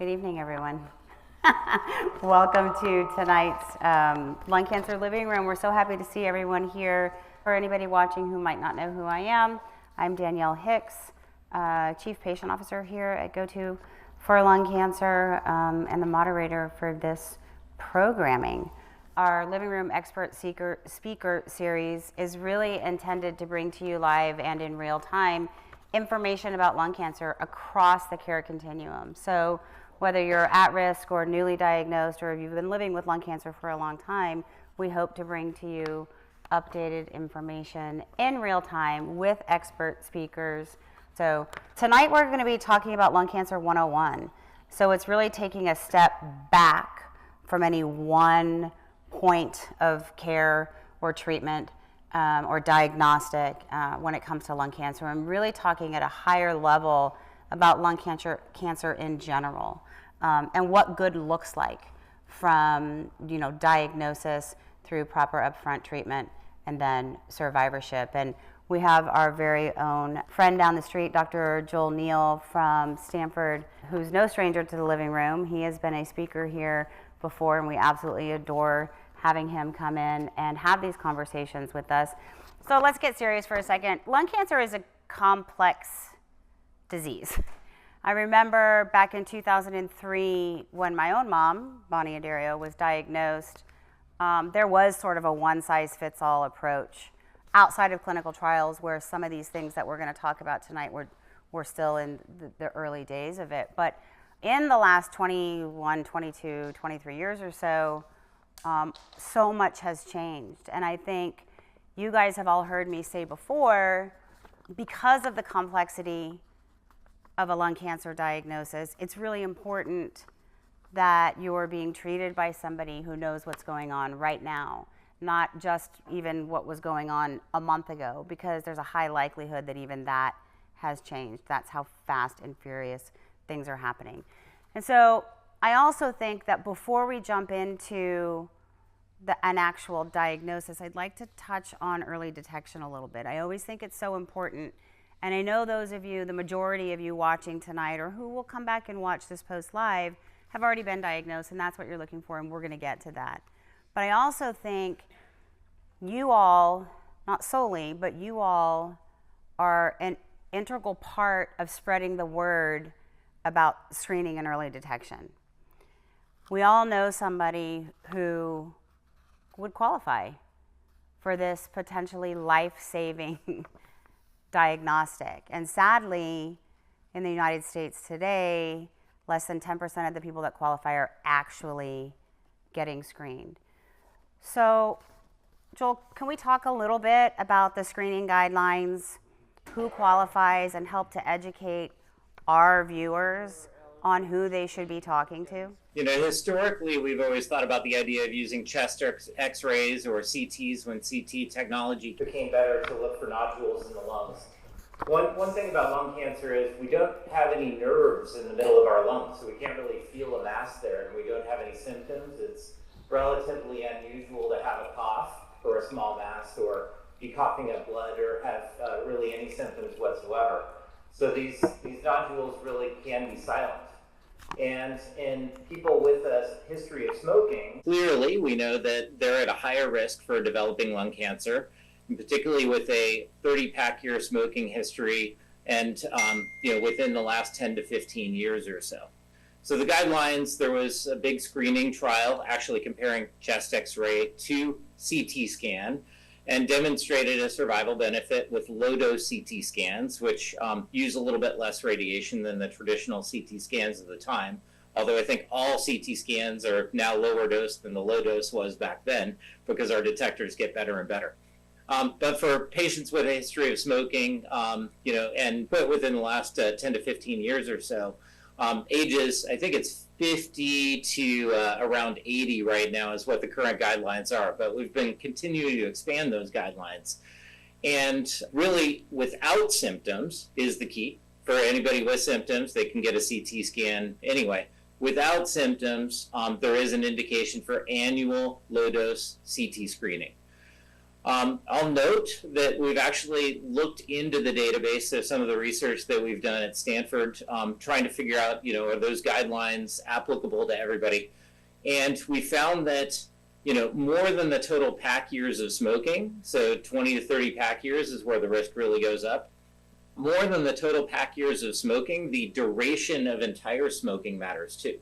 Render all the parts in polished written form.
Good evening, everyone. Welcome to tonight's Lung Cancer Living Room. We're so happy to see everyone here. For anybody watching who might not know who I am, I'm Danielle Hicks, Chief Patient Officer here at GoTo for Lung Cancer and the moderator for this programming. Our Living Room Expert Speaker Series is really intended to bring to you live and in real time information about lung cancer across the care continuum. So whether you're at risk or newly diagnosed, or if you've been living with lung cancer for a long time, we hope to bring to you updated information in real time with expert speakers. So tonight we're going to be talking about Lung Cancer 101. So it's really taking a step back from any one point of care or treatment or diagnostic when it comes to lung cancer, and really talking at a higher level about lung cancer in general. And what good looks like from diagnosis through proper upfront treatment and then survivorship. And we have our very own friend down the street, Dr. Joel Neal from Stanford, who's no stranger to the living room. He has been a speaker here before, and we absolutely adore having him come in and have these conversations with us. So let's get serious for a second. Lung cancer is a complex disease. I remember back in 2003 when my own mom, Bonnie Adario, was diagnosed, there was sort of a one-size-fits-all approach outside of clinical trials, where some of these things that we're going to talk about tonight were still in the early days of it. But in the last 21, 22, 23 years or so, so much has changed. And I think you guys have all heard me say before, because of the complexity of a lung cancer diagnosis, it's really important that you're being treated by somebody who knows what's going on right now, not just even what was going on a month ago, because there's a high likelihood that even that has changed. That's how fast and furious things are happening. And so I also think that before we jump into an actual diagnosis, I'd like to touch on early detection a little bit. I always think it's so important. And I know those of you, the majority of you watching tonight, or who will come back and watch this post live, have already been diagnosed, and that's what you're looking for, and we're going to get to that. But I also think you all, not solely, but you all are an integral part of spreading the word about screening and early detection. We all know somebody who would qualify for this potentially life-saving diagnostic. And sadly, in the United States today, less than 10% of the people that qualify are actually getting screened. So, Joel, can we talk a little bit about the screening guidelines, who qualifies, and help to educate our viewers on who they should be talking to? Historically, we've always thought about the idea of using chest x-rays or CTs when CT technology became better to look for nodules in the lungs. One thing about lung cancer is we don't have any nerves in the middle of our lungs, so we can't really feel a mass there, and we don't have any symptoms. It's relatively unusual to have a cough or a small mass, or be coughing up blood, or have really any symptoms whatsoever. So these nodules really can be silent. And in people with a history of smoking, clearly we know that they're at a higher risk for developing lung cancer, and particularly with a 30-pack year smoking history, and within the last 10 to 15 years or so. So the guidelines, there was a big screening trial actually comparing chest x-ray to CT scan, and demonstrated a survival benefit with low-dose CT scans, which use a little bit less radiation than the traditional CT scans of the time, although I think all CT scans are now lower dose than the low dose was back then, because our detectors get better and better. But for patients with a history of smoking, and put within the last 10 to 15 years or so, ages, I think it's 50 to around 80 right now is what the current guidelines are, but we've been continuing to expand those guidelines. And really, without symptoms is the key. For anybody with symptoms, they can get a CT scan anyway. Without symptoms, there is an indication for annual low-dose CT screening. I'll note that we've actually looked into the database of some of the research that we've done at Stanford, trying to figure out, are those guidelines applicable to everybody? And we found that, more than the total pack years of smoking, so 20 to 30 pack years is where the risk really goes up. More than the total pack years of smoking, the duration of entire smoking matters too.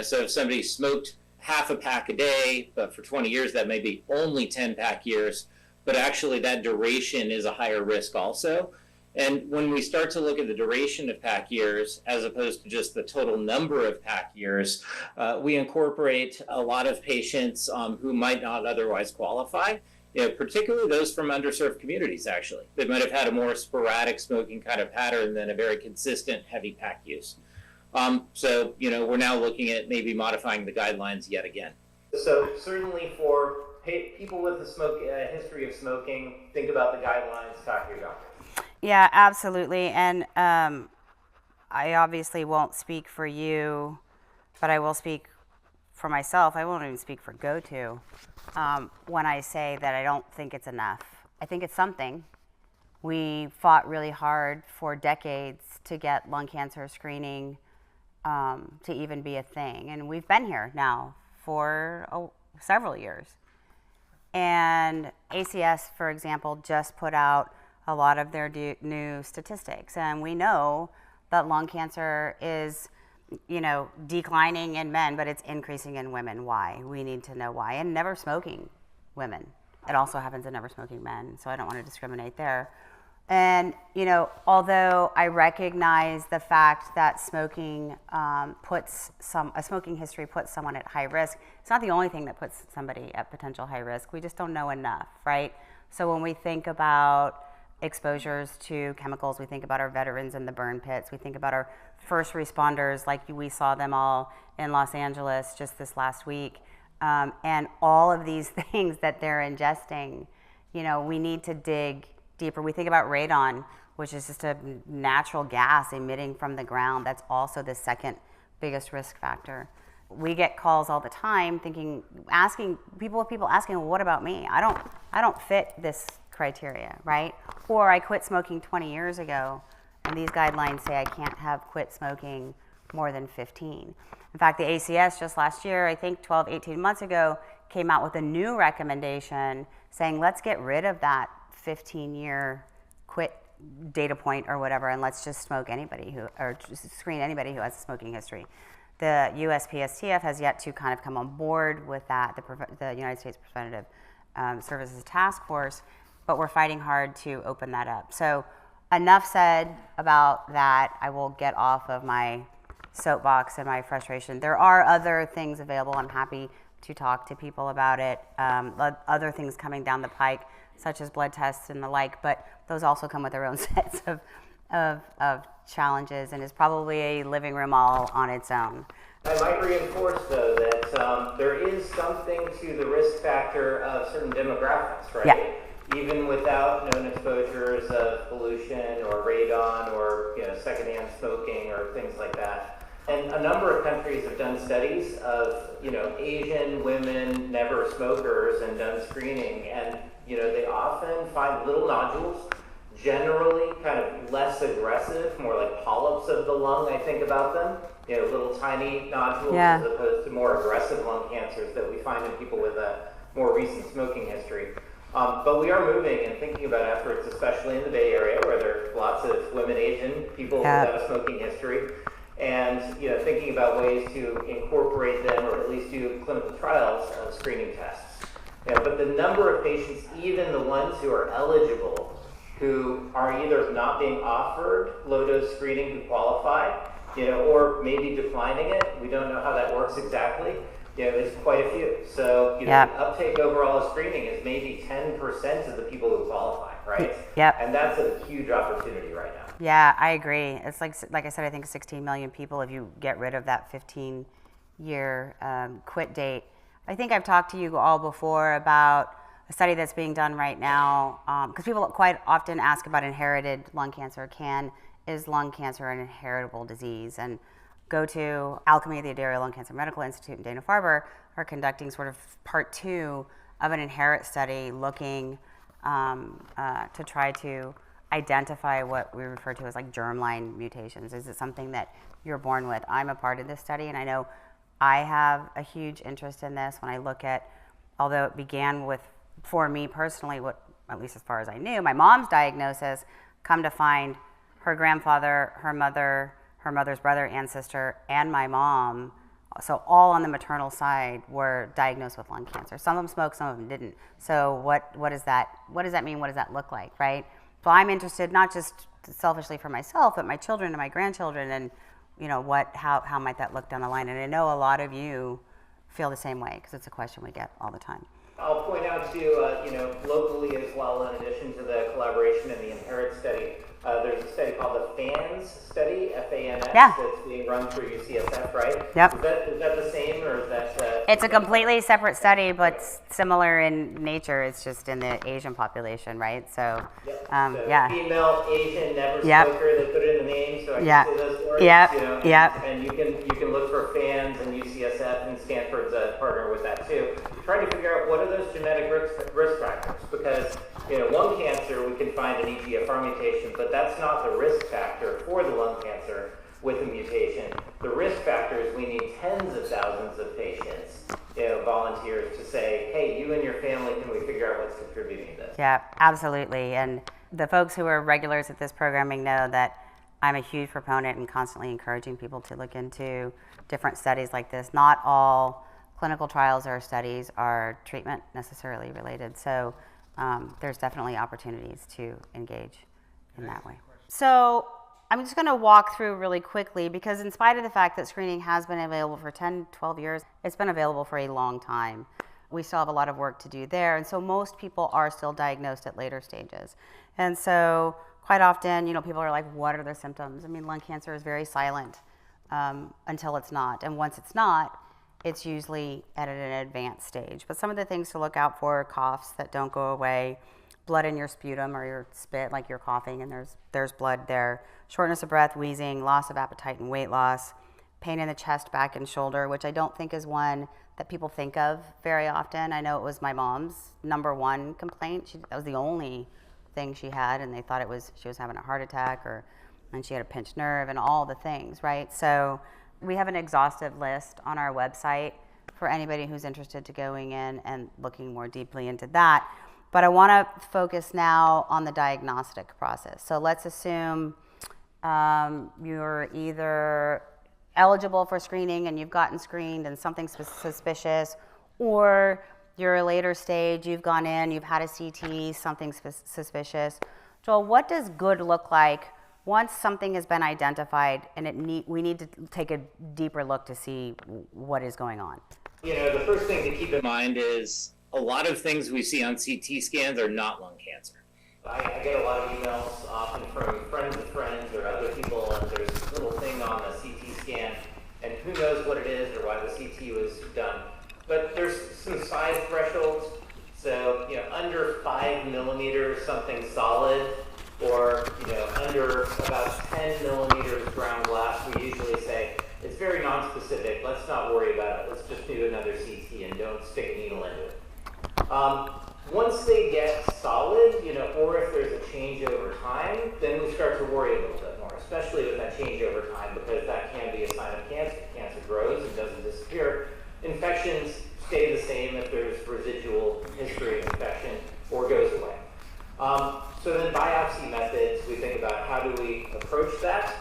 So if somebody smoked half a pack a day, but for 20 years, that may be only 10 pack years, but actually that duration is a higher risk also. And when we start to look at the duration of pack years, as opposed to just the total number of pack years, we incorporate a lot of patients who might not otherwise qualify, particularly those from underserved communities, actually. They might have had a more sporadic smoking kind of pattern than a very consistent heavy pack use. So, we're now looking at maybe modifying the guidelines yet again. So certainly for people with a history of smoking, think about the guidelines, talk to your doctor. Yeah, absolutely. And I obviously won't speak for you, but I will speak for myself. I won't even speak for GoTo when I say that I don't think it's enough. I think it's something. We fought really hard for decades to get lung cancer screening to even be a thing. And we've been here now for several years. And ACS, for example, just put out a lot of their new statistics. And we know that lung cancer is, declining in men, but it's increasing in women. Why? We need to know why. And never smoking women. It also happens in never smoking men, so I don't want to discriminate there. And, although I recognize the fact that a smoking history puts someone at high risk, it's not the only thing that puts somebody at potential high risk. We just don't know enough, right? So when we think about exposures to chemicals, we think about our veterans in the burn pits, we think about our first responders, like we saw them all in Los Angeles just this last week, and all of these things that they're ingesting, we need to dig deeper. We think about radon, which is just a natural gas emitting from the ground. That's also the second biggest risk factor. We get calls all the time asking, well, what about me? I don't fit this criteria, right? Or I quit smoking 20 years ago, and these guidelines say I can't have quit smoking more than 15. In fact, the ACS just last year, I think 12, 18 months ago, came out with a new recommendation saying, let's get rid of that 15-year quit data point or whatever, and let's just screen anybody who has a smoking history. The USPSTF has yet to kind of come on board with that, the United States Preventative Services Task Force, but we're fighting hard to open that up. So enough said about that. I will get off of my soapbox and my frustration. There are other things available. I'm happy to talk to people about it. Other things coming down the pike, such as blood tests and the like, but those also come with their own sets of challenges, and is probably a living room all on its own. I might reinforce, though, that there is something to the risk factor of certain demographics, right? Yeah. Even without known exposures of pollution or radon or secondhand smoking or things like that. And a number of countries have done studies of Asian women never smokers and done screening, and they often find little nodules, generally kind of less aggressive, more like polyps of the lung, I think about them. Little tiny nodules, as opposed to more aggressive lung cancers that we find in people with a more recent smoking history. But we are moving and thinking about efforts, especially in the Bay Area, where there are lots of women Asian people without a smoking history, and thinking about ways to incorporate them or at least do clinical trials of screening tests. But the number of patients, even the ones who are eligible, who are either not being offered low-dose screening to qualify, or maybe declining it, we don't know how that works exactly, it's quite a few. So, the uptake overall of screening is maybe 10% of the people who qualify, right? Yep. And that's a huge opportunity right now. Yeah, I agree. It's like I said, I think 16 million people if you get rid of that 15-year quit date. I think I've talked to you all before about a study that's being done right now, because people quite often ask about inherited lung cancer. Is lung cancer an inheritable disease? And GoTo, Alchemy, the Adair Lung Cancer Medical Institute, and Dana-Farber are conducting sort of part 2 of an inherit study looking to try to identify what we refer to as like germline mutations. Is it something that you're born with? I'm a part of this study, and I know I have a huge interest in this when I look at, although it began with, for me personally, what, at least as far as I knew, my mom's diagnosis, come to find her grandfather, her mother's brother and sister, and my mom, so all on the maternal side, were diagnosed with lung cancer. Some of them smoked, some of them didn't. So what does that mean? What does that look like, right? So I'm interested not just selfishly for myself, but my children and my grandchildren, and how might that look down the line? And I know a lot of you feel the same way, because it's a question we get all the time. I'll point out too, locally as well, in addition to the collaboration and the inherit study, there's a study called the FANS study, FANS, that's being run through UCSF, right? Yep. Is that the same, or is that? It's a completely separate study, but similar in nature. It's just in the Asian population, right? So, so female, Asian, never smoker, they put it in the name, so I can say those words. And you can look for FANS and UCSF, and Stanford's a partner with that too. Trying to figure out what are those genetic risk factors, because lung cancer, we can find an EGFR mutation, but that's not the risk factor for the lung cancer with a mutation. The risk factor is we need tens of thousands of patients, volunteers, to say, hey, you and your family, can we figure out what's contributing to this? Yeah, absolutely. And the folks who are regulars at this programming know that I'm a huge proponent and constantly encouraging people to look into different studies like this. Not all clinical trials or studies are treatment necessarily related. So there's definitely opportunities to engage in that way. So I'm just going to walk through really quickly, because in spite of the fact that screening has been available for 10, 12 years, it's been available for a long time. We still have a lot of work to do there. And so most people are still diagnosed at later stages. And so quite often, people are like, what are their symptoms? I mean, lung cancer is very silent until it's not. And once it's not, it's usually at an advanced stage. But some of the things to look out for: coughs that don't go away, blood in your sputum or your spit, like you're coughing and there's blood there, shortness of breath, wheezing, loss of appetite and weight loss, pain in the chest, back, and shoulder, which I don't think is one that people think of very often. I know it was my mom's number one complaint. That was the only thing she had, and they thought she was having a heart attack, and she had a pinched nerve and all the things, right? So we have an exhaustive list on our website for anybody who's interested to going in and looking more deeply into that. But I want to focus now on the diagnostic process. So let's assume you're either eligible for screening and you've gotten screened and something's suspicious, or you're a later stage, you've gone in, you've had a CT, something's suspicious. Joel, what does good look like once something has been identified and we need to take a deeper look to see what is going on? The first thing to keep in mind is a lot of things we see on CT scans are not lung cancer. I get a lot of emails often from friends of friends or other people, and there's this little thing on the CT scan, and who knows what it is or why the CT was done. But there's some size thresholds. So, under 5 millimeters, something solid, or, under about 10 millimeters ground glass, we usually say, it's very nonspecific, let's not worry about it, let's just do another CT and don't stick a needle into it. Once they get solid, or if there's a change over time, then we start to worry a little bit more, especially with that change over time, because that can be a sign of cancer. Cancer grows and doesn't disappear. Infections stay the same if there's residual history of infection, or goes away. So then biopsy methods, we think about how do we approach that.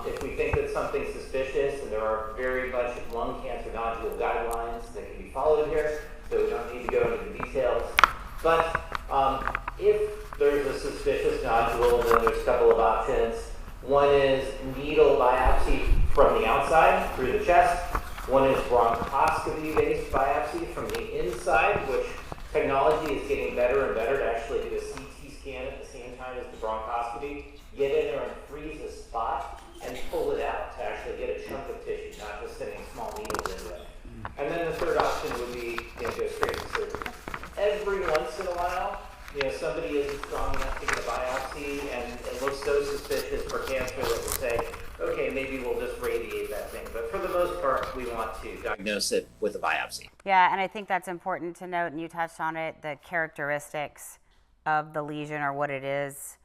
If we think that something's suspicious, and there are very much lung cancer nodule guidelines that can be followed here, so we don't need to go into the details. But if there's a suspicious nodule, then there's a couple of options. One is needle biopsy from the outside through the chest. One is bronchoscopy-based biopsy from the inside, which technology is getting better and better to actually do a CT scan at the same time as the bronchoscopy. Get in there and freeze a spot and pull it out to actually get a chunk of tissue, not just sending small needles into it. And then the third option would be go straight to surgery. Every once in a while, somebody isn't strong enough to get a biopsy and it looks so suspicious for cancer that we'll say, okay, maybe we'll just radiate that thing. But for the most part, we want to diagnose it with a biopsy. Yeah, and I think that's important to note, and you touched on it, the characteristics of the lesion or what it is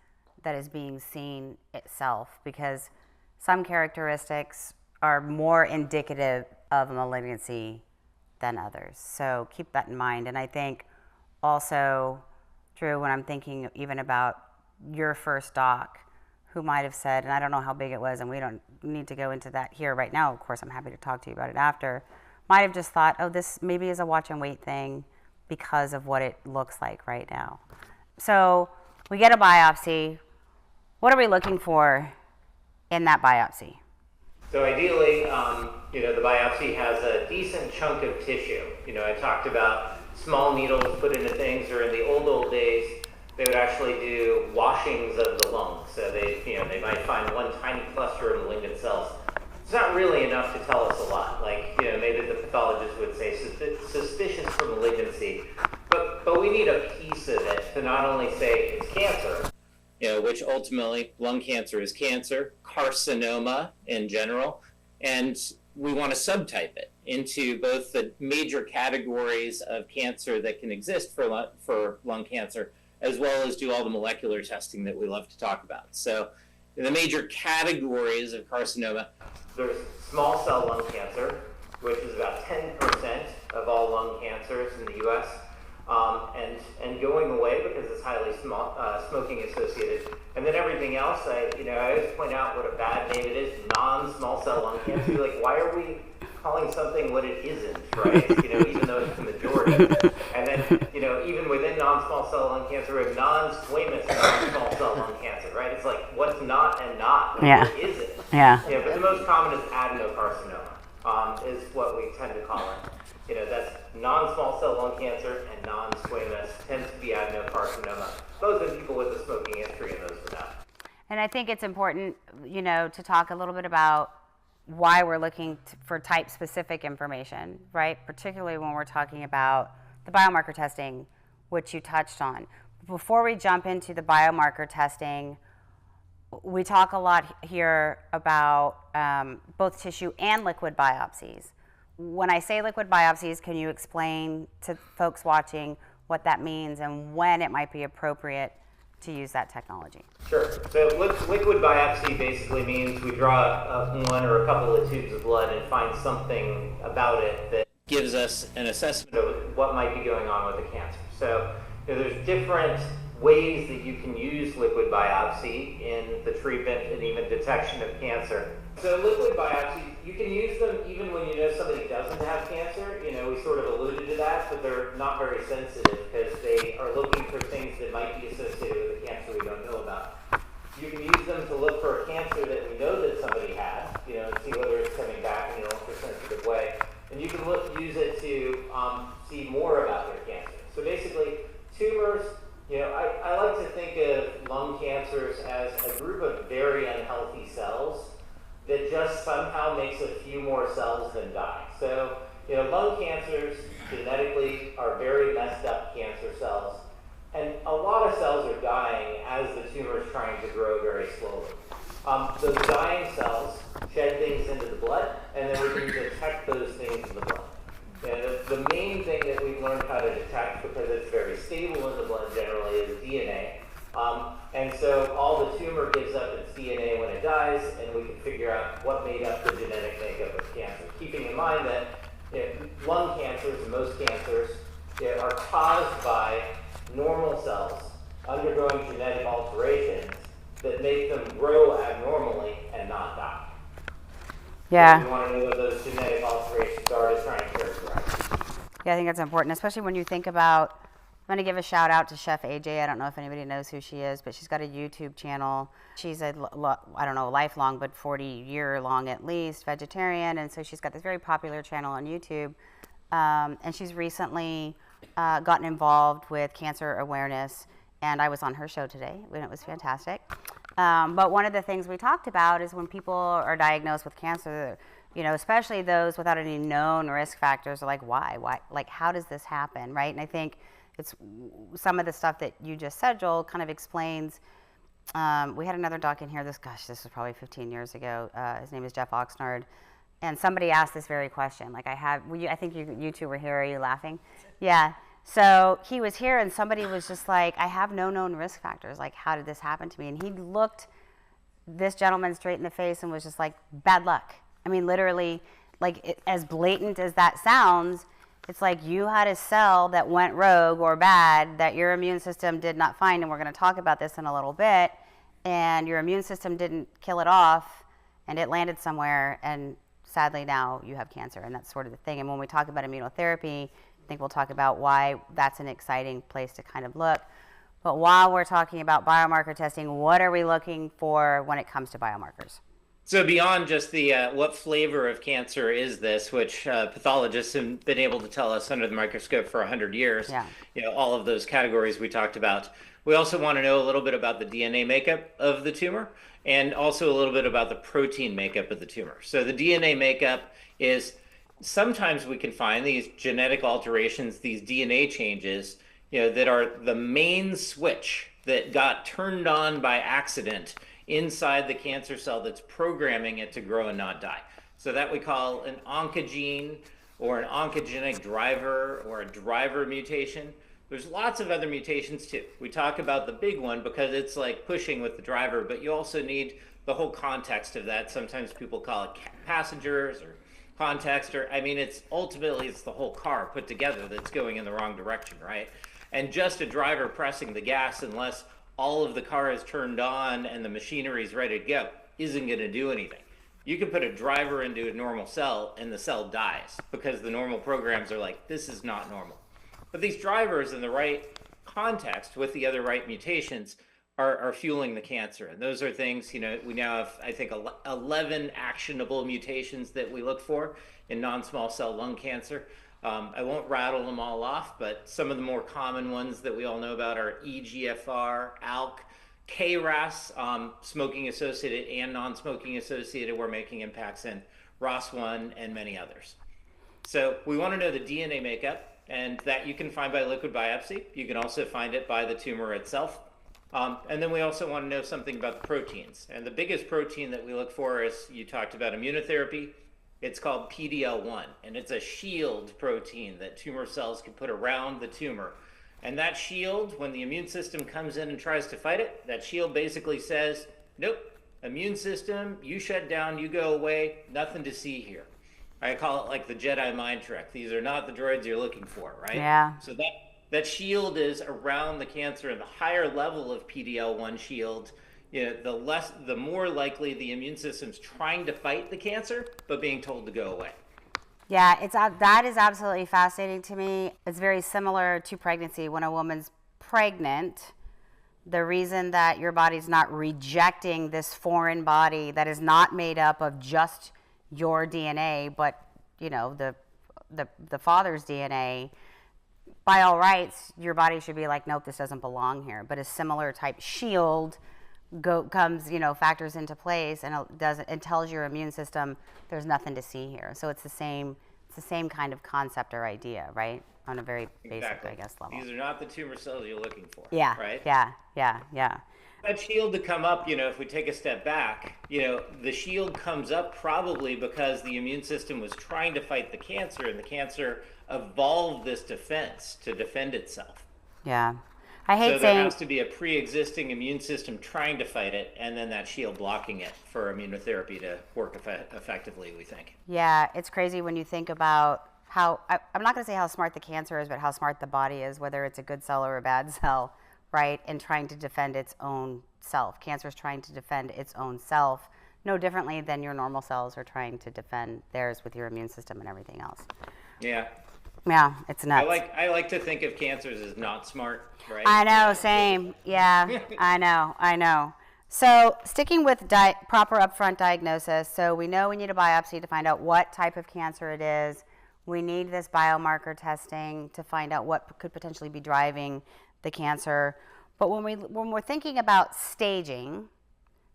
that is being seen itself, because some characteristics are more indicative of a malignancy than others. So keep that in mind. And I think also, Drew, when I'm thinking even about your first doc, who might have said, and I don't know how big it was, and we don't need to go into that here right now. Of course, I'm happy to talk to you about it after. Might have just thought, oh, this maybe is a watch and wait thing because of what it looks like right now. So we get a biopsy. What are we looking for in that biopsy? So ideally, the biopsy has a decent chunk of tissue. I talked about small needles put into things, or in the old days, they would actually do washings of the lungs. So they might find one tiny cluster of malignant cells. It's not really enough to tell us a lot. Maybe the pathologist would say suspicious for malignancy, but we need a piece of it to not only say it's cancer, which ultimately lung cancer is cancer, carcinoma in general, and we want to subtype it into both the major categories of cancer that can exist for lung cancer, as well as do all the molecular testing that we love to talk about. So the major categories of carcinoma, there's small cell lung cancer, which is about 10% of all lung cancers in the U.S., and going away because it's highly smoking associated. And then everything else, I always point out what a bad name it is, non-small cell lung cancer. You're like, why are we calling something what it isn't, right? Even though it's the majority. And then, even within non-small cell lung cancer, we have non-squamous non-small cell lung cancer, right? It's like, what's not and not? Yeah. What is it? Yeah. But the most common is adenocarcinoma, is what we tend to call it. That's non-small cell lung cancer and non-squamous tends to be adenocarcinoma, both in people with a smoking history and those without. And I think it's important, to talk a little bit about why we're looking for type-specific information, right? Particularly when we're talking about the biomarker testing, which you touched on. Before we jump into the biomarker testing, we talk a lot here about both tissue and liquid biopsies. When I say liquid biopsies, can you explain to folks watching what that means and when it might be appropriate to use that technology? Sure. So liquid biopsy basically means we draw one or a couple of tubes of blood and find something about it that gives us an assessment of what might be going on with the cancer. So there's different ways that you can use liquid biopsy in the treatment and even detection of cancer. So liquid biopsy, you can use them even when you know somebody doesn't have cancer. We sort of alluded to that, but they're not very sensitive because they are looking for things that might be associated with a cancer we don't know about. You can use them to look for a cancer that we know that somebody had, and see whether it's coming back in an ultrasensitive way. And you can use it to see more about their cancer. So basically, tumors, I like to think of lung cancers as a group of very unhealthy cells that just somehow makes a few more cells than die. So, lung cancers genetically are very messed up cancer cells, and a lot of cells are dying as the tumor is trying to grow very slowly. Those dying cells shed things into the blood, and then we can detect those things in the blood. And the main thing that we've learned how to detect, because it's very stable in the blood generally, is DNA. And so all the tumor gives up its DNA when it dies, and we can figure out what made up the genetic makeup of cancer. Keeping in mind that lung cancers and most cancers are caused by normal cells undergoing genetic alterations that make them grow abnormally and not die. Yeah. So we want to know what those genetic alterations are to try and characterize. Yeah, I think that's important, especially when you think about, I'm going to give a shout out to Chef AJ. I don't know if anybody knows who she is, but she's got a YouTube channel. She's lifelong, but 40-year long at least, vegetarian. And so she's got this very popular channel on YouTube. And she's recently gotten involved with cancer awareness. And I was on her show today, and it was fantastic. But one of the things we talked about is when people are diagnosed with cancer, especially those without any known risk factors, are like, why? Like, how does this happen, right? And I think it's some of the stuff that you just said, Joel, kind of explains. We had another doc in here. This was probably 15 years ago. His name is Jeff Oxnard. And somebody asked this very question. Like I think you two were here. Are you laughing? Yeah. So he was here and somebody was just like, I have no known risk factors. Like, how did this happen to me? And he looked this gentleman straight in the face and was just like, bad luck. I mean, literally, like as blatant as that sounds, it's like you had a cell that went rogue or bad that your immune system did not find. And we're going to talk about this in a little bit. And your immune system didn't kill it off and it landed somewhere. And sadly, now you have cancer. And that's sort of the thing. And when we talk about immunotherapy, I think we'll talk about why that's an exciting place to kind of look. But while we're talking about biomarker testing, what are we looking for when it comes to biomarkers? So beyond just the what flavor of cancer is this, which pathologists have been able to tell us under the microscope for 100 years, Yeah. All of those categories we talked about. We also want to know a little bit about the DNA makeup of the tumor and also a little bit about the protein makeup of the tumor. So the DNA makeup is sometimes we can find these genetic alterations, these DNA changes, that are the main switch that got turned on by accident inside the cancer cell that's programming it to grow and not die. So that we call an oncogene or an oncogenic driver or a driver mutation. There's lots of other mutations too. We talk about the big one because it's like pushing with the driver, but you also need the whole context of that. Sometimes people call it passengers or context, or it's ultimately the whole car put together that's going in the wrong direction, right? And just a driver pressing the gas, unless all of the car is turned on and the machinery is ready to go, isn't going to do anything. You can put a driver into a normal cell and the cell dies because the normal programs are like, this is not normal. But these drivers in the right context with the other right mutations are fueling the cancer. And those are things, we now have, I think, 11 actionable mutations that we look for in non-small cell lung cancer. I won't rattle them all off, but some of the more common ones that we all know about are EGFR, ALK, KRAS, smoking associated and non-smoking associated. We're making impacts in ROS1 and many others. So we want to know the DNA makeup, and that you can find by liquid biopsy. You can also find it by the tumor itself. And then we also want to know something about the proteins. And the biggest protein that we look for is, you talked about immunotherapy. It's called PD-L1, and it's a shield protein that tumor cells can put around the tumor. And that shield, when the immune system comes in and tries to fight it, that shield basically says, nope, immune system, you shut down, you go away, nothing to see here. I call it like the Jedi mind trick. These are not the droids you're looking for, right? Yeah. So that shield is around the cancer, and the higher level of PD-L1 shield, the more likely the immune system's trying to fight the cancer, but being told to go away. Yeah, that is absolutely fascinating to me. It's very similar to pregnancy. When a woman's pregnant, the reason that your body's not rejecting this foreign body that is not made up of just your DNA, but the father's DNA, by all rights, your body should be like, nope, this doesn't belong here. But a similar type shield comes, factors into place, and it tells your immune system there's nothing to see here. So it's the same kind of concept or idea, right? On a very basic, I guess, level. These are not the tumor cells you're looking for. Yeah. Right? Yeah. That shield to come up, if we take a step back, the shield comes up probably because the immune system was trying to fight the cancer, and the cancer evolved this defense to defend itself. Yeah. I hate saying... So there has to be a pre-existing immune system trying to fight it, and then that shield blocking it for immunotherapy to work effectively, we think. Yeah, it's crazy when you think about how... I'm not going to say how smart the cancer is, but how smart the body is, whether it's a good cell or a bad cell, right? And trying to defend its own self. Cancer is trying to defend its own self, no differently than your normal cells are trying to defend theirs with your immune system and everything else. Yeah. Yeah, it's nuts. I like to think of cancers as not smart, right? I know, same. Yeah, I know. So sticking with proper upfront diagnosis, so we know we need a biopsy to find out what type of cancer it is. We need this biomarker testing to find out what could potentially be driving the cancer. But when we're thinking about staging,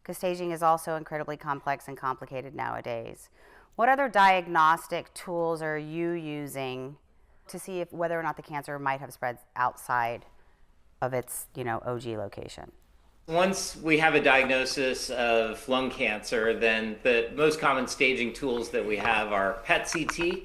because staging is also incredibly complex and complicated nowadays, what other diagnostic tools are you using to see whether or not the cancer might have spread outside of its, OG location? Once we have a diagnosis of lung cancer, then the most common staging tools that we have are PET-CT.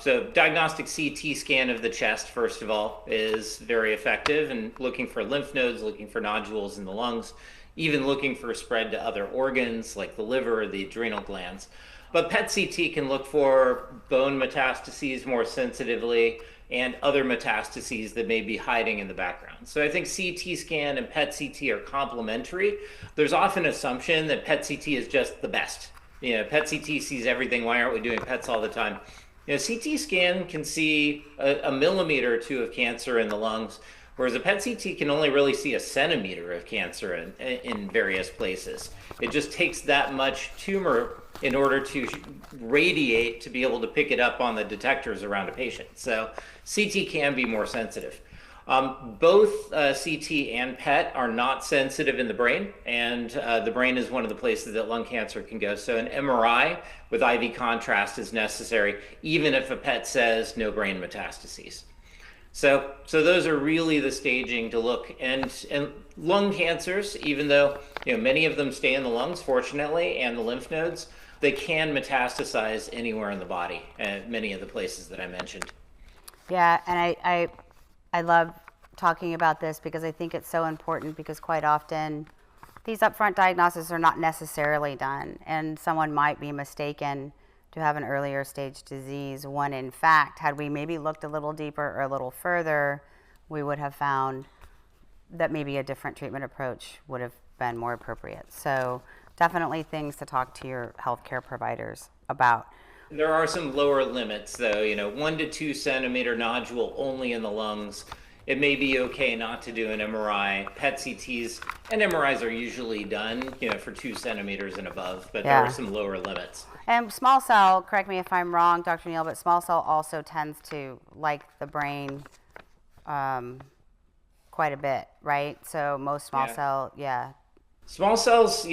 So diagnostic CT scan of the chest, first of all, is very effective in looking for lymph nodes, looking for nodules in the lungs, even looking for spread to other organs like the liver or the adrenal glands. But PET-CT can look for bone metastases more sensitively and other metastases that may be hiding in the background. So I think CT scan and PET-CT are complementary. There's often an assumption that PET-CT is just the best. PET-CT sees everything. Why aren't we doing PETs all the time? CT scan can see a millimeter or two of cancer in the lungs, whereas a PET-CT can only really see a centimeter of cancer in various places. It just takes that much tumor in order to radiate to be able to pick it up on the detectors around a patient. So CT can be more sensitive. Both CT and PET are not sensitive in the brain, and the brain is one of the places that lung cancer can go. So an MRI with IV contrast is necessary, even if a PET says no brain metastases. So those are really the staging to look. And lung cancers, even though many of them stay in the lungs, fortunately, and the lymph nodes, they can metastasize anywhere in the body, many of the places that I mentioned. Yeah, and I love talking about this because I think it's so important, because quite often these upfront diagnoses are not necessarily done, and someone might be mistaken to have an earlier stage disease, when in fact, had we maybe looked a little deeper or a little further, we would have found that maybe a different treatment approach would have been more appropriate. So definitely things to talk to your healthcare providers about. There are some lower limits, though. 1 to 2 centimeter nodule only in the lungs. It may be okay not to do an MRI. PET-CTs and MRIs are usually done, for 2 centimeters and above, but there are some lower limits. And small cell, correct me if I'm wrong, Dr. Neal, but small cell also tends to like the brain quite a bit, right? So most small cell, Small cells,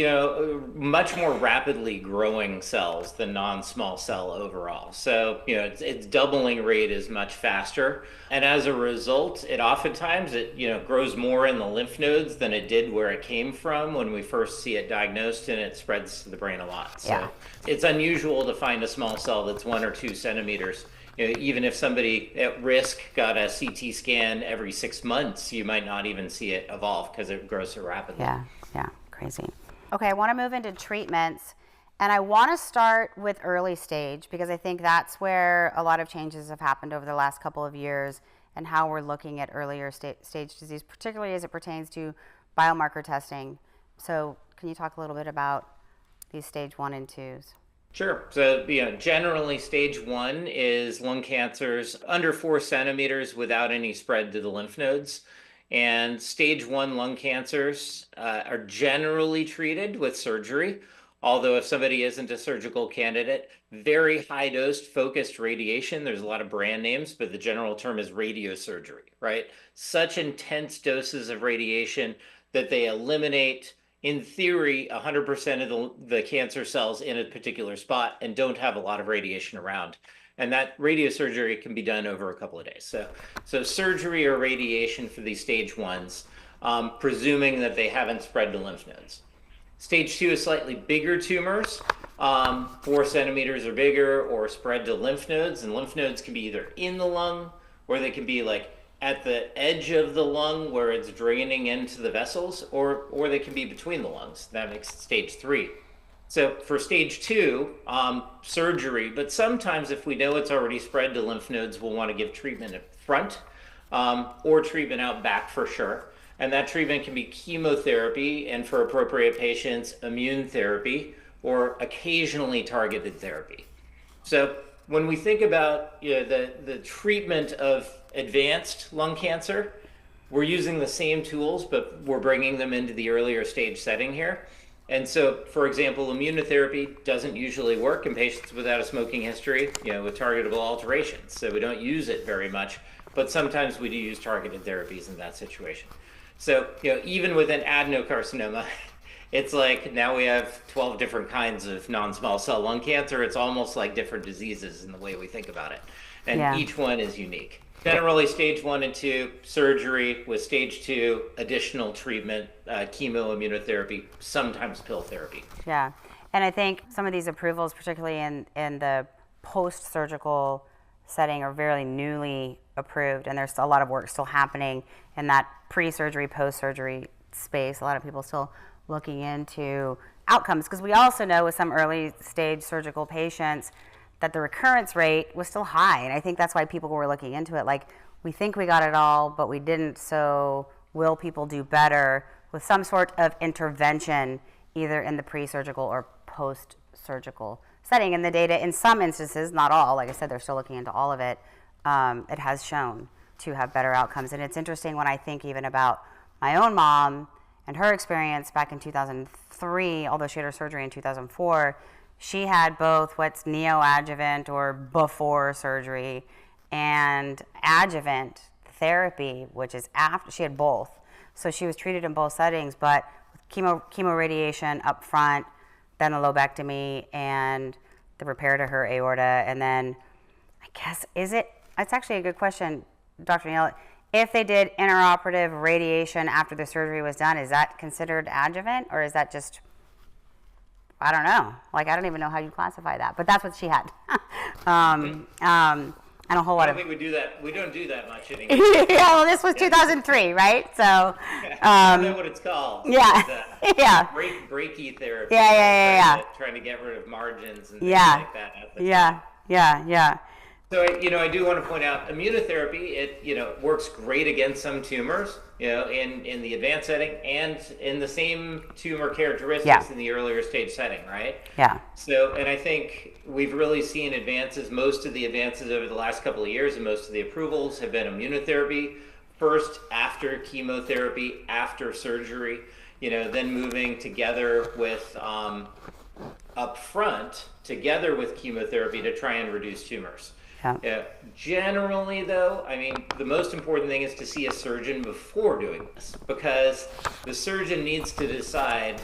much more rapidly growing cells than non-small cell overall. So, its doubling rate is much faster. And as a result, it oftentimes, grows more in the lymph nodes than it did where it came from when we first see it diagnosed, and it spreads to the brain a lot. So it's unusual to find a small cell that's 1 or 2 centimeters. Even if somebody at risk got a CT scan every 6 months, you might not even see it evolve because it grows so rapidly. Yeah. Crazy. Okay, I want to move into treatments, and I want to start with early stage, because I think that's where a lot of changes have happened over the last couple of years, and how we're looking at earlier stage disease, particularly as it pertains to biomarker testing. So can you talk a little bit about these stage 1 and 2s? Sure. So, generally stage 1 is lung cancers under 4 centimeters without any spread to the lymph nodes. And stage 1 lung cancers are generally treated with surgery, although if somebody isn't a surgical candidate, very high-dose focused radiation. There's a lot of brand names, but the general term is radiosurgery, right? Such intense doses of radiation that they eliminate, in theory, 100% of the cancer cells in a particular spot and don't have a lot of radiation around. And that radiosurgery can be done over a couple of days. So surgery or radiation for these stage 1s, presuming that they haven't spread to lymph nodes. Stage 2 is slightly bigger tumors, 4 centimeters or bigger, or spread to lymph nodes. And lymph nodes can be either in the lung, or they can be like at the edge of the lung where it's draining into the vessels, or they can be between the lungs. That makes stage 3. So for stage 2, surgery, but sometimes if we know it's already spread to lymph nodes, we'll want to give treatment up front, or treatment out back for sure. And that treatment can be chemotherapy, and for appropriate patients, immune therapy, or occasionally targeted therapy. So when we think about the treatment of advanced lung cancer, we're using the same tools, but we're bringing them into the earlier stage setting here. And so, for example, immunotherapy doesn't usually work in patients without a smoking history, with targetable alterations. So we don't use it very much, but sometimes we do use targeted therapies in that situation. So, even with an adenocarcinoma, It's like now we have 12 different kinds of non-small cell lung cancer. It's almost like different diseases in the way we think about it. And each one is unique. Generally, stage 1 and 2, surgery. With stage 2, additional treatment, chemo, immunotherapy, sometimes pill therapy. Yeah. And I think some of these approvals, particularly in the post-surgical setting, are very newly approved, and there's a lot of work still happening in that pre-surgery, post-surgery space. A lot of people still looking into outcomes, because we also know with some early stage surgical patients that the recurrence rate was still high, and I think that's why people were looking into it. Like, we think we got it all, but we didn't, so will people do better with some sort of intervention either in the pre-surgical or post-surgical setting? And the data, in some instances, not all, like I said, they're still looking into all of it, it has shown to have better outcomes. And it's interesting when I think even about my own mom and her experience back in 2003, although she had her surgery in 2004, she had both what's neoadjuvant or before surgery and adjuvant therapy, which is after. She had both. So she was treated in both settings, but chemo radiation up front, then the lobectomy and the repair to her aorta, and then I guess, it's actually a good question, Dr. Neal. If they did intraoperative radiation after the surgery was done, is that considered adjuvant, or is that just, I don't know. Like, I don't even know how you classify that, but that's what she had. And a whole lot I of. don't think we do that. We don't do that much anymore. Yeah, well, this was 2003, right? So. I don't know what it's called. Yeah. Yeah. Breaky therapy. Yeah. Trying to get rid of margins and things like that. Yeah. So, I do want to point out immunotherapy, it works great against some tumors, in the advanced setting and in the same tumor characteristics in the earlier stage setting, right? Yeah. So, and I think we've really seen advances. Most of the advances over the last couple of years and most of the approvals have been immunotherapy, first after chemotherapy, after surgery, then moving together with up front, together with chemotherapy to try and reduce tumors. Yeah. Generally, though, the most important thing is to see a surgeon before doing this, because the surgeon needs to decide,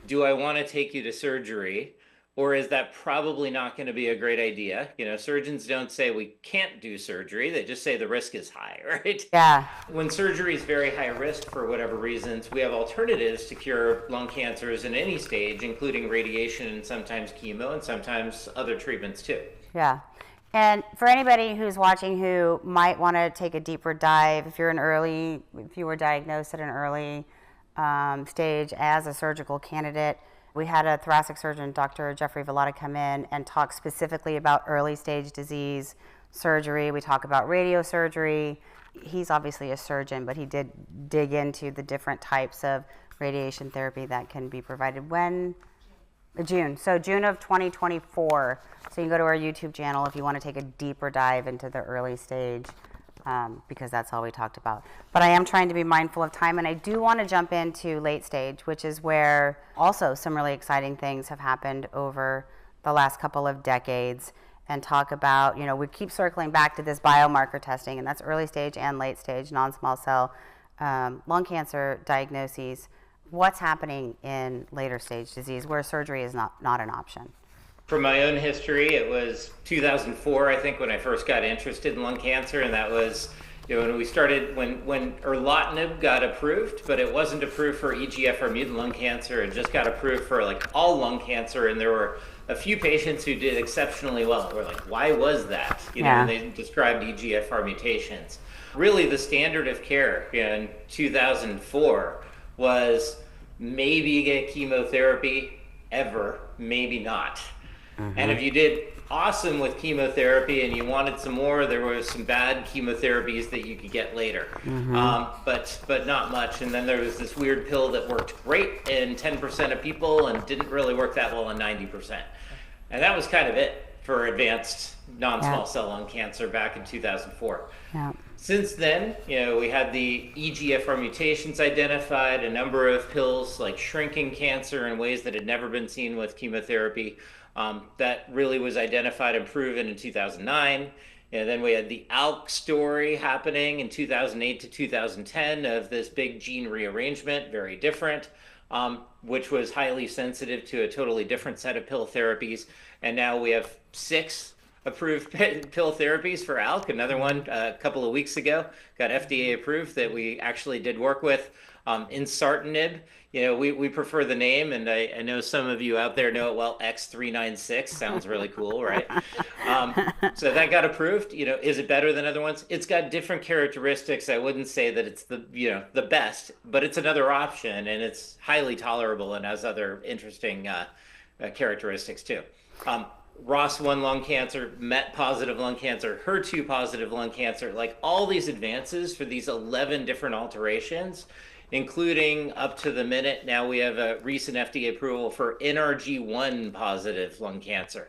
do I want to take you to surgery, or is that probably not going to be a great idea? Surgeons don't say we can't do surgery. They just say the risk is high, right? Yeah. When surgery is very high risk for whatever reasons, we have alternatives to cure lung cancers in any stage, including radiation and sometimes chemo and sometimes other treatments too. Yeah. And for anybody who's watching who might want to take a deeper dive, if you were diagnosed at an early stage as a surgical candidate, we had a thoracic surgeon, Dr. Jeffrey Vallata, come in and talk specifically about early stage disease surgery. We talk about radiosurgery. He's obviously a surgeon, but he did dig into the different types of radiation therapy that can be provided when? June. So June of 2024. So you can go to our YouTube channel if you want to take a deeper dive into the early stage, because that's all we talked about. But I am trying to be mindful of time, and I do want to jump into late stage, which is where also some really exciting things have happened over the last couple of decades, and talk about, we keep circling back to this biomarker testing, and that's early stage and late stage non-small cell lung cancer diagnoses. What's happening in later stage disease where surgery is not an option? From my own history, it was 2004, I think, when I first got interested in lung cancer, and that was, when we started, when erlotinib got approved, but it wasn't approved for EGFR mutant lung cancer. It just got approved for all lung cancer, and there were a few patients who did exceptionally well. We're like, why was that? And they described EGFR mutations. Really, the standard of care in 2004 was maybe get chemotherapy, ever, maybe not. And if you did awesome with chemotherapy and you wanted some more, there were some bad chemotherapies that you could get later, but not much. And then there was this weird pill that worked great in 10% of people and didn't really work that well in 90%. And that was kind of it for advanced non-small cell lung cancer back in 2004. Yeah. Since then, we had the EGFR mutations identified, a number of pills like shrinking cancer in ways that had never been seen with chemotherapy. That really was identified and proven in 2009. And then we had the ALK story happening in 2008 to 2010 of this big gene rearrangement, very different. which was highly sensitive to a totally different set of pill therapies. And now we have 6 approved pill therapies for ALK. Another one a couple of weeks ago got FDA approved that we actually did work with. Insartinib, we prefer the name, and I know some of you out there know it well. X396 sounds really cool, right? So that got approved. Is it better than other ones? It's got different characteristics. I wouldn't say that it's the best, but it's another option, and it's highly tolerable and has other interesting characteristics too. ROS1 lung cancer, MET positive lung cancer, HER2 positive lung cancer, like all these advances for these 11 different alterations, including up to the minute. Now we have a recent FDA approval for NRG1 positive lung cancer.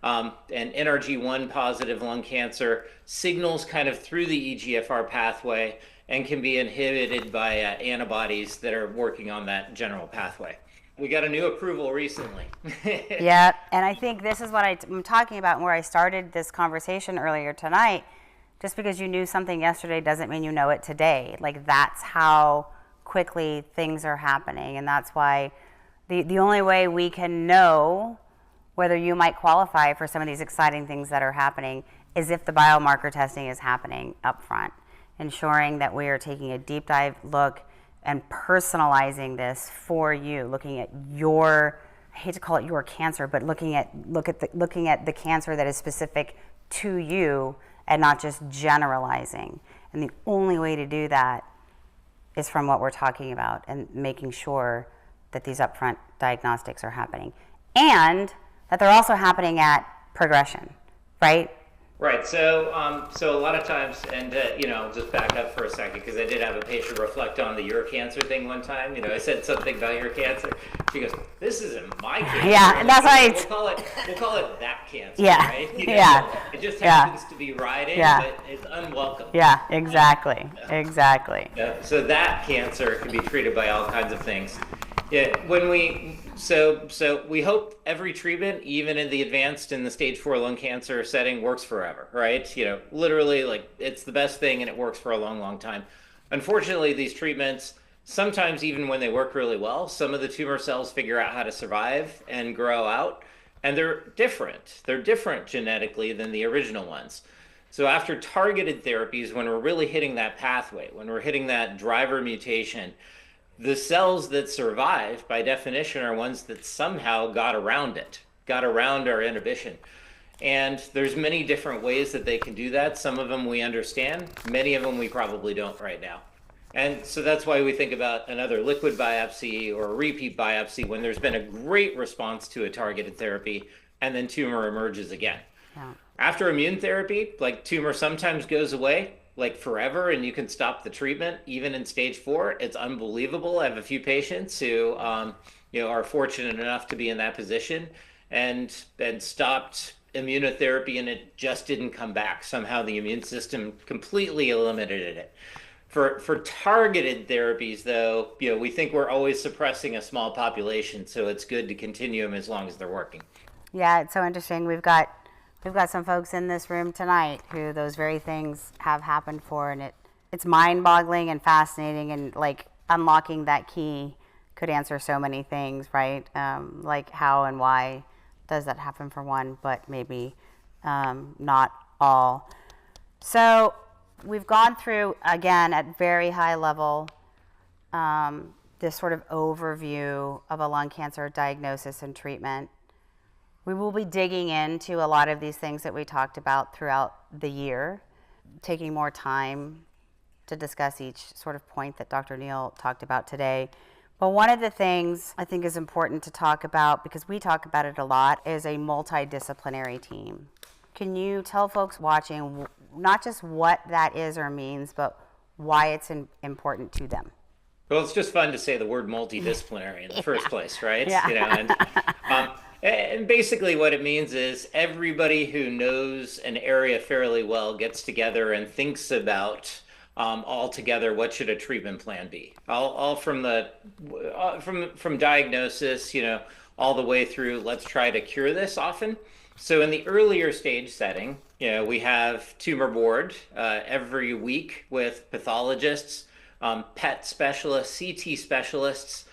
And NRG1 positive lung cancer signals kind of through the EGFR pathway and can be inhibited by antibodies that are working on that general pathway. We got a new approval recently. Yeah, and I think this is what I'm talking about and where I started this conversation earlier tonight. Just because you knew something yesterday doesn't mean you know it today. Like, that's how quickly things are happening, and that's why the only way we can know whether you might qualify for some of these exciting things that are happening is if the biomarker testing is happening up front, ensuring that we are taking a deep dive look and personalizing this for you, looking at your, I hate to call it your cancer, but looking at the cancer that is specific to you and not just generalizing. And the only way to do that is from what we're talking about and making sure that these upfront diagnostics are happening and that they're also happening at progression, right? Right. So a lot of times, and just back up for a second, because I did have a patient reflect on the your cancer thing one time. I said something about your cancer. She goes, "This isn't my cancer." Yeah, and that's right. We'll call it that cancer. Yeah. Right? Yeah. It just happens to be right in, but it's unwelcome. Yeah. Exactly. Exactly. Yeah. So that cancer can be treated by all kinds of things. Yeah. So we hope every treatment, even in the advanced in the stage 4 lung cancer setting, works forever, right? Literally, like, it's the best thing and it works for a long, long time. Unfortunately, these treatments, sometimes even when they work really well, some of the tumor cells figure out how to survive and grow out, and they're different. They're different genetically than the original ones. So after targeted therapies, when we're really hitting that pathway, when we're hitting that driver mutation, the cells that survive, by definition, are ones that somehow got around our inhibition. And there's many different ways that they can do that. Some of them we understand, many of them we probably don't right now. And so that's why we think about another liquid biopsy or a repeat biopsy when there's been a great response to a targeted therapy and then tumor emerges again. Yeah. After immune therapy, like, tumor sometimes goes away, like, forever, and you can stop the treatment even in stage 4. It's unbelievable. I have a few patients who are fortunate enough to be in that position and stopped immunotherapy, and it just didn't come back. Somehow the immune system completely eliminated it. For targeted therapies, though, we think we're always suppressing a small population, so it's good to continue them as long as they're working. Yeah, it's so interesting. We've got some folks in this room tonight who those very things have happened for, and it's mind-boggling and fascinating, and, like, unlocking that key could answer so many things, right? Like, how and why does that happen for one, but maybe not all. So we've gone through, again, at very high level, this sort of overview of a lung cancer diagnosis and treatment. We will be digging into a lot of these things that we talked about throughout the year, taking more time to discuss each sort of point that Dr. Neal talked about today. But one of the things I think is important to talk about, because we talk about it a lot, is a multidisciplinary team. Can you tell folks watching not just what that is or means, but why it's important to them? Well, it's just fun to say the word multidisciplinary in the first place, right? Yeah. And basically what it means is everybody who knows an area fairly well gets together and thinks about all together what should a treatment plan be. All from diagnosis, all the way through let's try to cure this often. So in the earlier stage setting, we have tumor board every week with pathologists, PET specialists, CT specialists,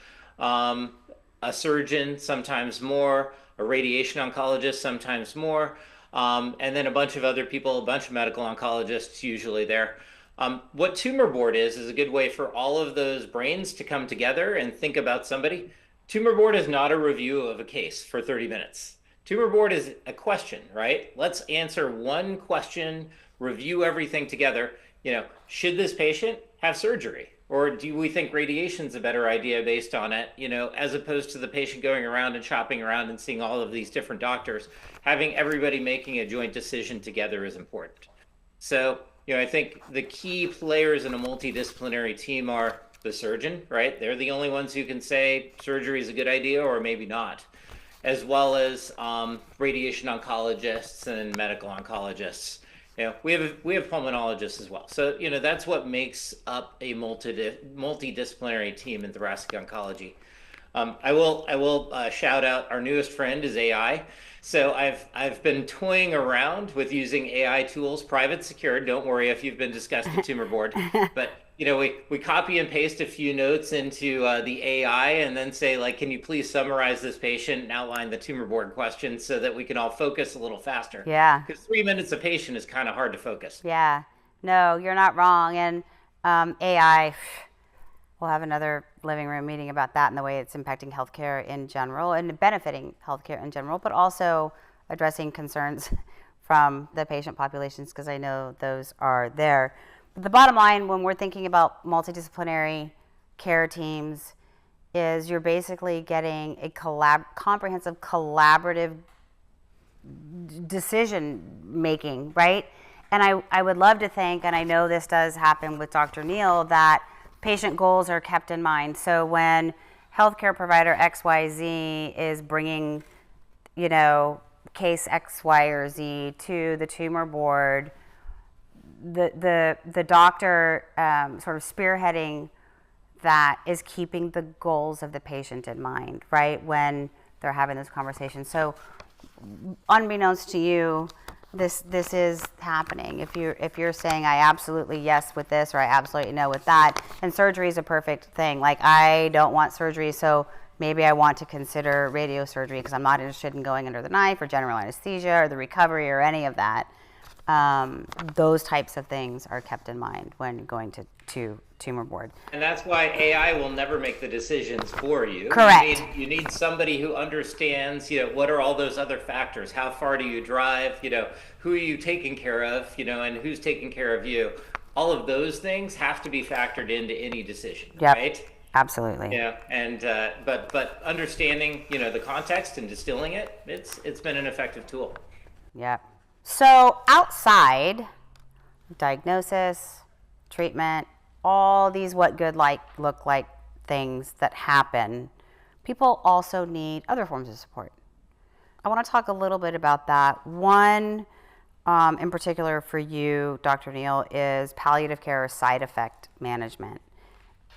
a surgeon, sometimes more, a radiation oncologist, sometimes more, and then a bunch of other people, a bunch of medical oncologists usually there. What tumor board is a good way for all of those brains to come together and think about somebody. Tumor board is not a review of a case for 30 minutes. Tumor board is a question, right? Let's answer one question, review everything together. Should this patient have surgery? Or do we think radiation's a better idea based on it, as opposed to the patient going around and shopping around and seeing all of these different doctors? Having everybody making a joint decision together is important. So, I think the key players in a multidisciplinary team are the surgeon, right? They're the only ones who can say surgery is a good idea or maybe not, as well as radiation oncologists and medical oncologists. We have pulmonologists as well. So, that's what makes up a multidisciplinary team in thoracic oncology. I will shout out our newest friend is AI. So I've been toying around with using AI tools, private secured. Don't worry if you've been discussing the tumor board, but we copy and paste a few notes into the AI and then say, like, can you please summarize this patient and outline the tumor board questions so that we can all focus a little faster? Yeah. Because 3 minutes a patient is kind of hard to focus. Yeah. No, you're not wrong. And AI, we'll have another living room meeting about that and the way it's impacting healthcare in general and benefiting healthcare in general, but also addressing concerns from the patient populations, because I know those are there. But the bottom line when we're thinking about multidisciplinary care teams is you're basically getting a comprehensive collaborative decision making, right? And I would love to think, and I know this does happen with Dr. Neal, that patient goals are kept in mind. So when healthcare provider XYZ is bringing, case X, Y, or Z to the tumor board, the doctor sort of spearheading that is keeping the goals of the patient in mind, right, when they're having those conversations. So unbeknownst to you, this is happening. If you're saying I absolutely yes with this or I absolutely no with that, and surgery is a perfect thing. Like, I don't want surgery, so maybe I want to consider radiosurgery because I'm not interested in going under the knife or general anesthesia or the recovery or any of that. Those types of things are kept in mind when going to tumor board. And that's why AI will never make the decisions for you. Correct. You need somebody who understands, what are all those other factors? How far do you drive? Who are you taking care of? And who's taking care of you? All of those things have to be factored into any decision, Yep. right? Absolutely. Yeah, and but understanding, the context and distilling it, it's been an effective tool. Yep. So outside diagnosis, treatment, all these what good look like things that happen, people also need other forms of support. I want to talk a little bit about that. One in particular for you, Dr. Neal, is palliative care or side effect management,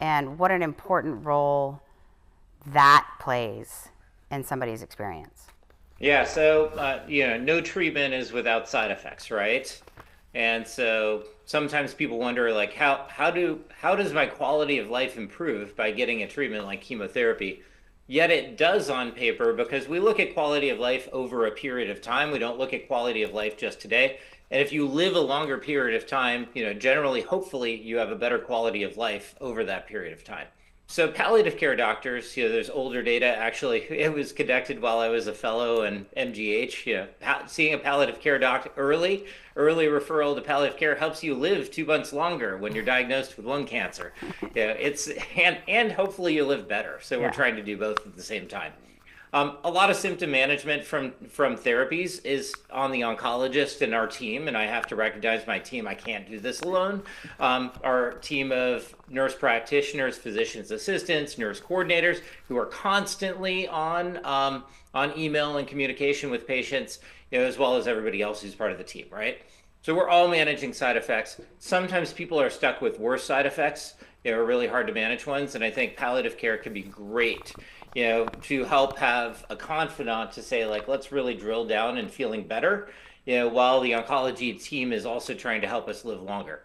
and what an important role that plays in somebody's experience. Yeah, so no treatment is without side effects, right? And so sometimes people wonder, like, how does my quality of life improve by getting a treatment like chemotherapy? Yet it does on paper, because we look at quality of life over a period of time. We don't look at quality of life just today. And if you live a longer period of time, generally, hopefully, you have a better quality of life over that period of time. So palliative care doctors, there's older data. Actually, it was conducted while I was a fellow in MGH. Seeing a palliative care doctor early referral to palliative care helps you live 2 months longer when you're diagnosed with lung cancer. And hopefully you live better. So we're trying to do both at the same time. A lot of symptom management from therapies is on the oncologist and our team, and I have to recognize my team. I can't do this alone. Our team of nurse practitioners, physicians assistants, nurse coordinators who are constantly on email and communication with patients, as well as everybody else who's part of the team, right? So we're all managing side effects. Sometimes people are stuck with worse side effects, really hard to manage ones, and I think palliative care can be great. To help have a confidant to say, like, let's really drill down and feeling better, while the oncology team is also trying to help us live longer.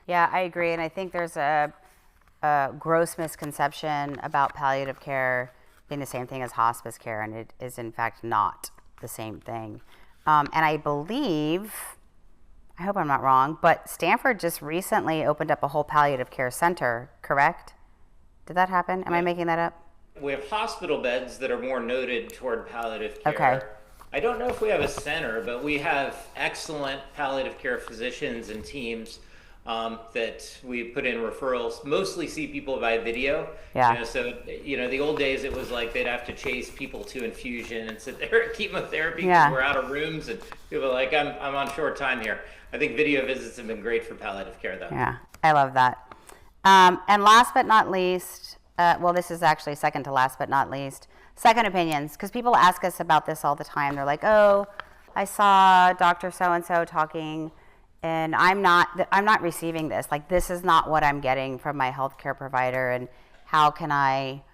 Yeah, I agree. And I think there's a gross misconception about palliative care being the same thing as hospice care, and it is in fact not the same thing. And I believe, I hope I'm not wrong, but Stanford just recently opened up a whole palliative care center, correct? Did that happen? Am I making that up? We have hospital beds that are more noted toward palliative care. Okay. I don't know if we have a center, but we have excellent palliative care physicians and teams that we put in referrals, mostly see people by video. Yeah. So, the old days it was like they'd have to chase people to infusion and sit there at chemotherapy because Yeah. we're out of rooms and people are like, I'm on short time here. I think video visits have been great for palliative care though. Yeah, I love that. And last but not least, well, this is actually second to last but not least, second opinions, because people ask us about this all the time. They're like, oh, I saw Dr. So-and-so talking and I'm not receiving this. Like, this is not what I'm getting from my healthcare provider, and how can I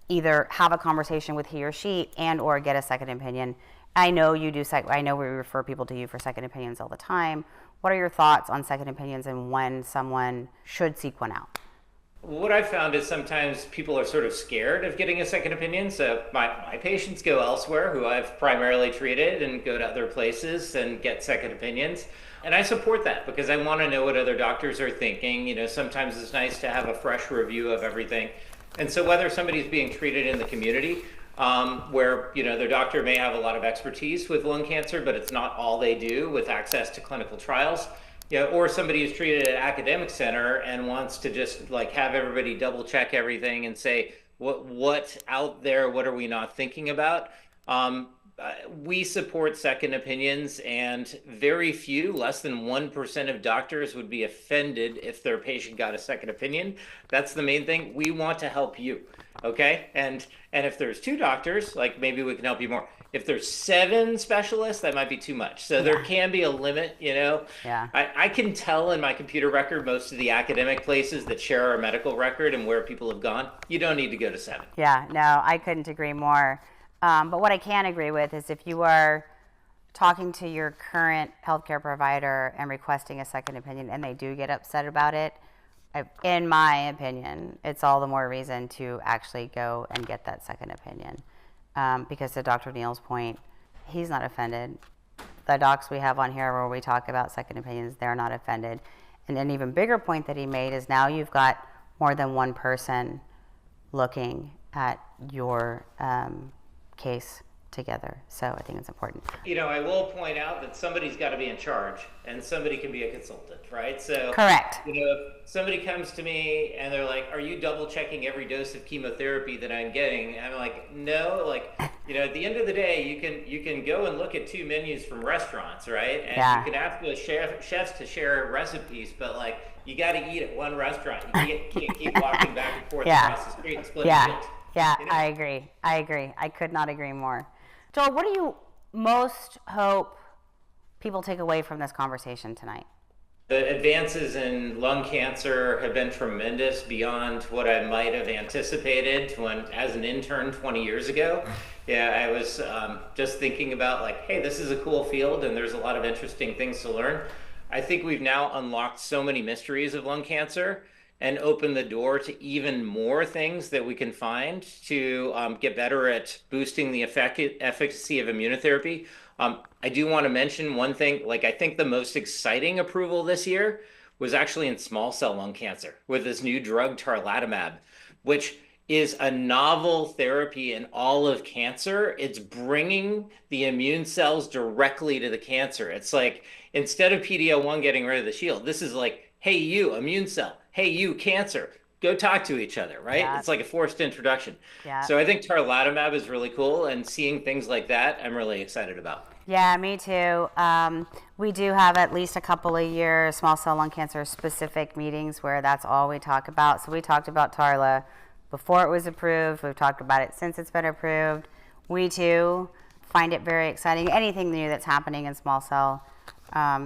either have a conversation with he or she and or get a second opinion? I know you do, I know we refer people to you for second opinions all the time. What are your thoughts on second opinions and when someone should seek one out? What I've found is sometimes people are sort of scared of getting a second opinion. So my patients go elsewhere, who I've primarily treated, and go to other places and get second opinions. And I support that because I want to know what other doctors are thinking. Sometimes it's nice to have a fresh review of everything. And so whether somebody's being treated in the community, where their doctor may have a lot of expertise with lung cancer, but it's not all they do with access to clinical trials, or somebody who's treated at an academic center and wants to just like have everybody double check everything and say what's out there, what are we not thinking about. We support second opinions, and very few, less than 1% of doctors would be offended if their patient got a second opinion. That's the main thing. We want to help you, okay? And if there's 2 doctors, like maybe we can help you more. If there's 7 specialists, that might be too much. So there can be a limit, Yeah. I can tell in my computer record most of the academic places that share our medical record and where people have gone. You don't need to go to 7. Yeah, no, I couldn't agree more. But what I can agree with is if you are talking to your current healthcare provider and requesting a second opinion and they do get upset about it, in my opinion, it's all the more reason to actually go and get that second opinion. Because to Dr. Neal's point, he's not offended. The docs we have on here where we talk about second opinions, they're not offended. And an even bigger point that he made is now you've got more than one person looking at your case together. So I think it's important. I will point out that somebody's got to be in charge and somebody can be a consultant, right? So correct. If somebody comes to me and they're like, are you double checking every dose of chemotherapy that I'm getting? And I'm like, no, at the end of the day, you can go and look at 2 menus from restaurants, right? And you can ask the chefs to share recipes, but you got to eat at one restaurant. You can't keep walking back and forth across the street and splitting meals. Yeah, I agree. I could not agree more. Joel, what do you most hope people take away from this conversation tonight? The advances in lung cancer have been tremendous beyond what I might have anticipated as an intern 20 years ago. I was just thinking about hey, this is a cool field and there's a lot of interesting things to learn. I think we've now unlocked so many mysteries of lung cancer and open the door to even more things that we can find to get better at boosting the efficacy of immunotherapy. I do want to mention one thing, I think the most exciting approval this year was actually in small cell lung cancer with this new drug tarlatamab, which is a novel therapy in all of cancer. It's bringing the immune cells directly to the cancer. It's instead of PD-L1 getting rid of the shield, this is hey, you, immune cell. Hey, you, cancer. Go talk to each other, right? Yeah. It's like a forced introduction. Yeah. So I think tarlatamab is really cool, and seeing things like that, I'm really excited about. Yeah, me too. We do have at least a couple of year small cell lung cancer specific meetings where that's all we talk about. So we talked about Tarla before it was approved. We've talked about it since it's been approved. We too find it very exciting. Anything new that's happening in small cell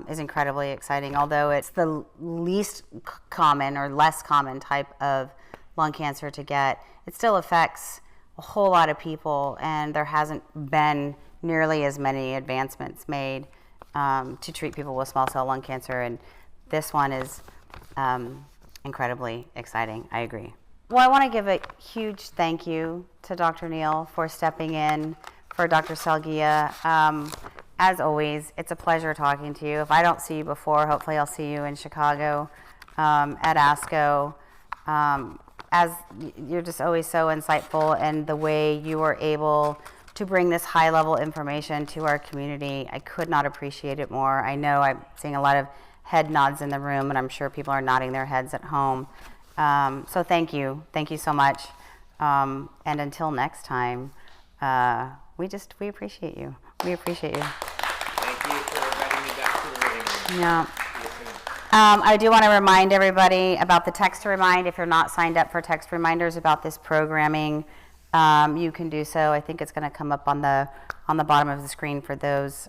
is incredibly exciting. Although it's the least common or less common type of lung cancer to get, it still affects a whole lot of people, and there hasn't been nearly as many advancements made to treat people with small cell lung cancer, and this one is incredibly exciting. I agree. Well, I want to give a huge thank you to Dr. Neal for stepping in for Dr. Salgia. As always, it's a pleasure talking to you. If I don't see you before, hopefully I'll see you in Chicago at ASCO. As you're just always so insightful, and the way you are able to bring this high-level information to our community, I could not appreciate it more. I know I'm seeing a lot of head nods in the room, and I'm sure people are nodding their heads at home. So thank you so much. And until next time, we appreciate you. We appreciate you. Thank you for inviting me back to the living room. Yeah. I do want to remind everybody about the text to remind. If you're not signed up for text reminders about this programming, you can do so. I think it's going to come up on the bottom of the screen for those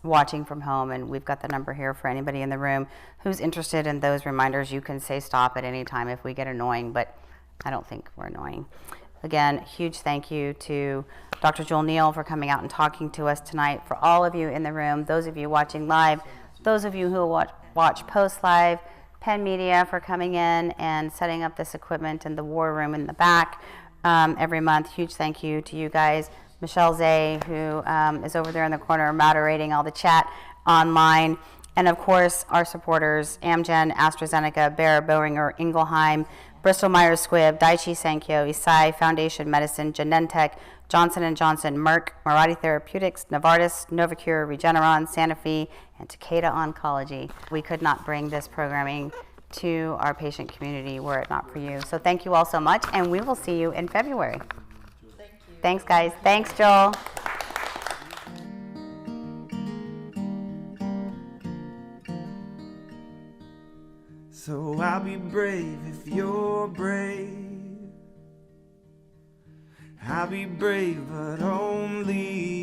watching from home, and we've got the number here for anybody in the room who's interested in those reminders. You can say stop at any time if we get annoying, but I don't think we're annoying. Again, huge thank you to Dr. Joel Neal for coming out and talking to us tonight. For all of you in the room, those of you watching live, those of you who will watch post-live, Penn Media for coming in and setting up this equipment in the war room in the back every month. Huge thank you to you guys. Michelle Zay, who is over there in the corner moderating all the chat online. And of course, our supporters, Amgen, AstraZeneca, Bayer, Boehringer, Ingelheim, Bristol Myers Squibb, Daiichi Sankyo, Eisai, Foundation Medicine, Genentech, Johnson & Johnson, Merck, Mirati Therapeutics, Novartis, Novocure, Regeneron, Sanofi, and Takeda Oncology. We could not bring this programming to our patient community were it not for you. So thank you all so much, and we will see you in February. Thank you. Thanks, guys. Thanks, Joel. So I'll be brave if you're brave. I'll be brave, but only